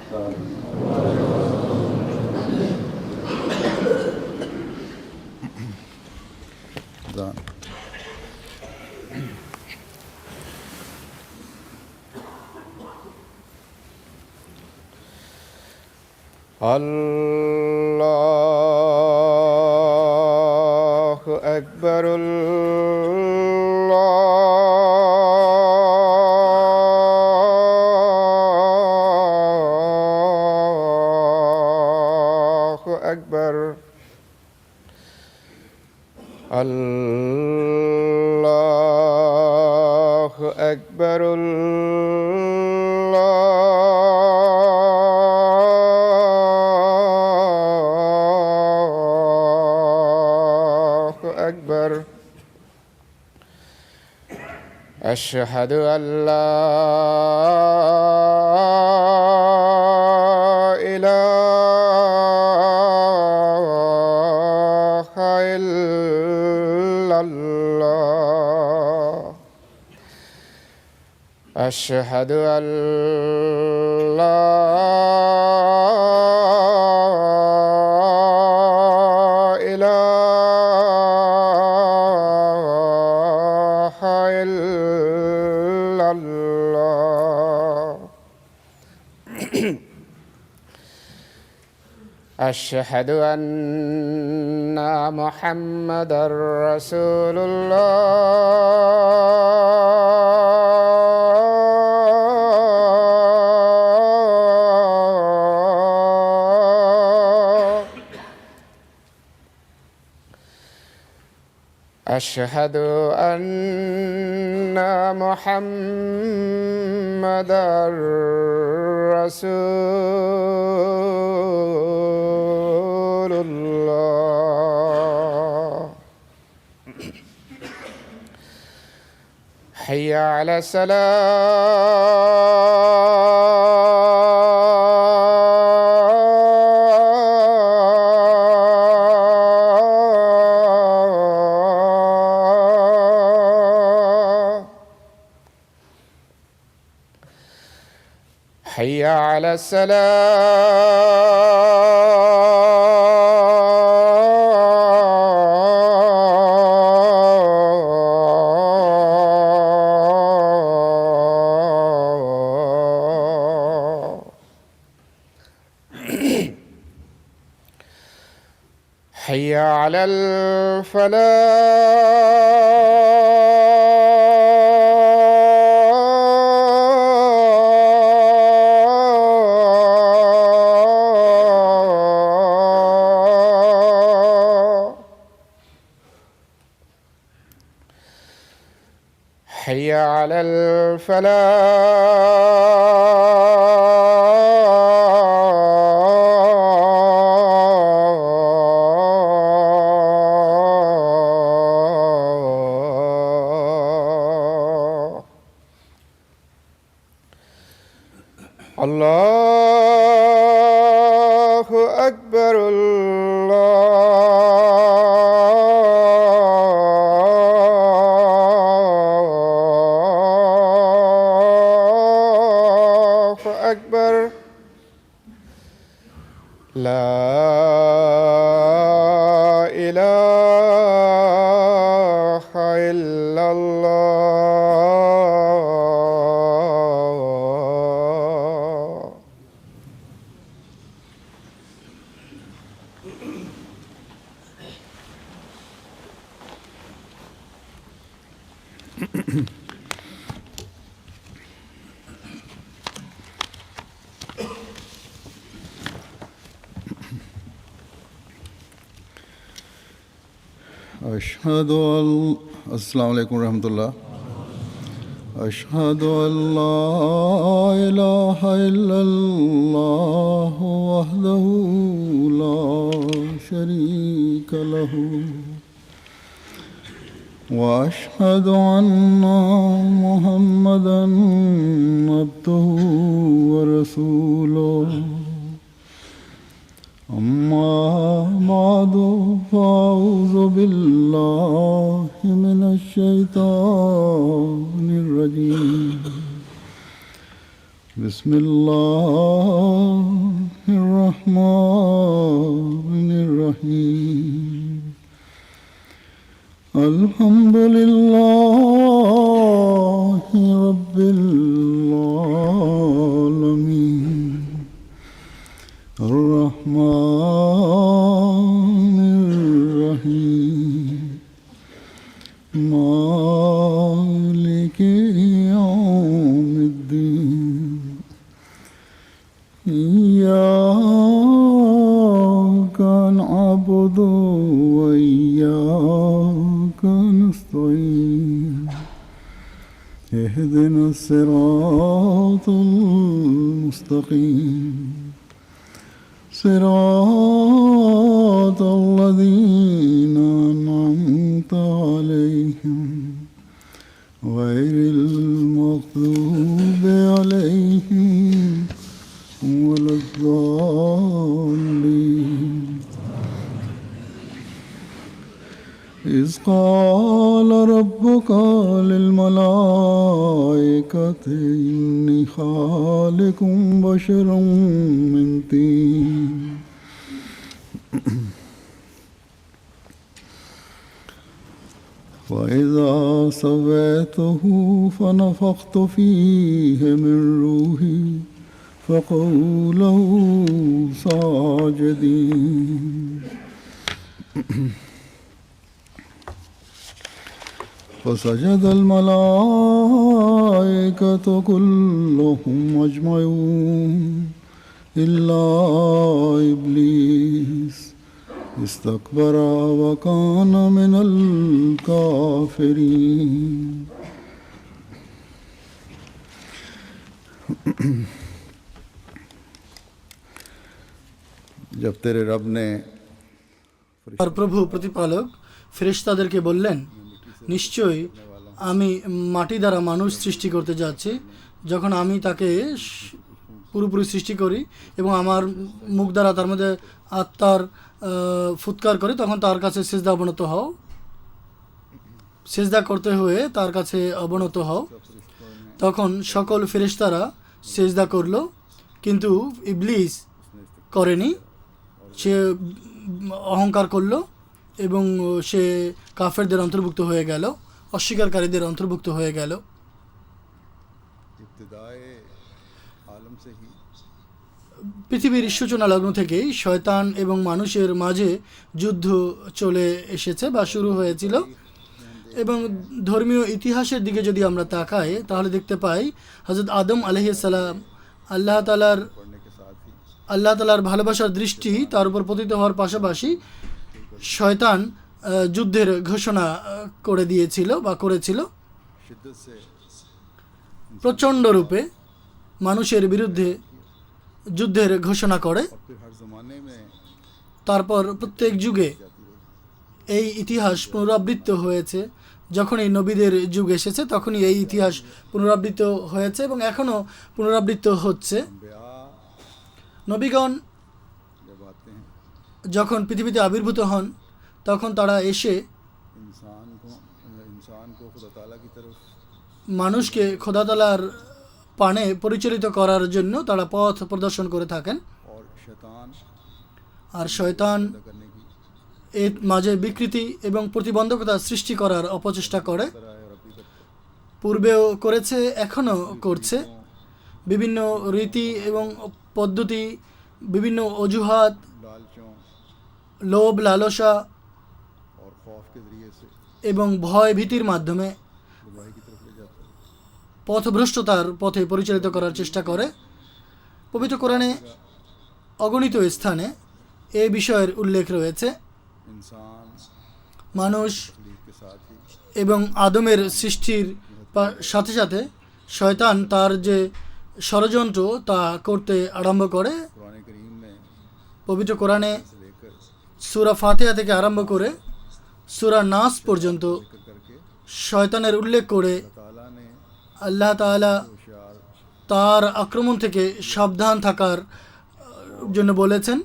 الله أكبر الله أكبر الله أكبر أشهد أن لا إله إلا الله أشهد أن لا إله إلا الله أشهد أن محمدًا رسول الله أشهد أن محمدًا رسول الله حي على الصلاة حي على السلام حي على الفلاح حي على الفلاح الله أكبر الله أكبر لا إله إلا الله أشهد أن السلام عليكم ورحمة الله أشهد أن لا إله إلا الله وحده لا شريك له وأشهد أن محمدًا عبده ورسوله أما بعد فأعوذ بالله من الشيطان الرجيم بسم الله الرحمن الرحيم الحمد لله رب العالمين الرحمن الرحيم مالك يوم الدين إياك نعبد وإياك نستعين اهدنا الصراط المستقيم صراط الذين أنعمت عليهم غير المغضوب عليهم ولا الضالين إذ قال ربك للملائكة إني خالق بشرا من طين فإذا سويته فنفخت فيه من روحي فقعوا له ساجدين فسجد الملائكة كلهم أجمعون إلا إبليس استكبر وكان من الكافرين जब तेरे रब ने আর প্রভু প্রতিপালক ফেরেশতাদেরকে বললেন, নিশ্চয়ই আমি মাটি দ্বারা মানুষ সৃষ্টি করতে যাচ্ছি। যখন আমি তাকে পুরোপুরি সৃষ্টি করি এবং আমার মুখ দ্বারা তার মধ্যে আত্মার ফুৎকার করি, তখন তার কাছে সিজদা অবনত হও, সিজদা করতে হয়ে তার কাছে অবনত হও। তখন সকল ফেরেশতারা সিজদা করলো, কিন্তু ইবলিস করেনি। সে অহংকার করলো এবং সে কাফেরদের অন্তর্ভুক্ত হয়ে গেল, অস্বীকারীদের অন্তর্ভুক্ত হয়ে গেল। পৃথিবীর সূচনা লগ্ন থেকেই শয়তান এবং মানুষের মাঝে যুদ্ধ চলে এসেছে বা শুরু হয়েছিল। এবং ধর্মীয় ইতিহাসের দিকে যদি আমরা তাকাই তাহলে দেখতে পাই হযরত আদম আলাইহিস সালাম আল্লাহ তাআলার ভালোবাসার দৃষ্টি তার উপর পতিত হওয়ার পাশাপাশি শয়তান যুদ্ধের ঘোষণা করে দিয়েছিল বা করেছিল। প্রচণ্ড রূপে মানুষের বিরুদ্ধে যুদ্ধের ঘোষণা করে। তারপর প্রত্যেক যুগে এই ইতিহাস পুনরাবৃত্ত হয়েছে। যখনই নবীদের যুগ এসেছে তখনই এই ইতিহাস পুনরাবৃত্ত হয়েছে এবং এখনও পুনরাবৃত্ত হচ্ছে। নবীগণ যখন পৃথিবীতে আবির্ভূত হন তখন তারা এসে মানুষকে খোদা তাআলার পানে পরিচালিত করার জন্য তারা পথ প্রদর্শন করে থাকেন। আর শয়তান এর মাঝে বিকৃতি এবং প্রতিবন্ধকতা সৃষ্টি করার অপচেষ্টা করে, পূর্বেও করেছে, এখনও করছে। বিভিন্ন রীতি এবং পদ্ধতি, বিভিন্ন অজুহাত, লোভ লালসা এবং ভয় ভীতির মাধ্যমে পথভ্রষ্টতার পথে পরিচালিত করার চেষ্টা করে। পবিত্র কোরআনে অগণিত স্থানে এই বিষয়ের উল্লেখ রয়েছে। মানুষ এবং আদমের সৃষ্টির সাথে সাথে শয়তান তার যে ষড়যন্ত্র তা করতে আরম্ভ করে। পবিত্র কোরআনে সূরা ফাতিহা থেকে আরম্ভ করে সূরা নাস পর্যন্ত শয়তানের উল্লেখ করে আল্লাহ তাআলা তার আক্রমণ থেকে সাবধান থাকার জন্য বলেছেন।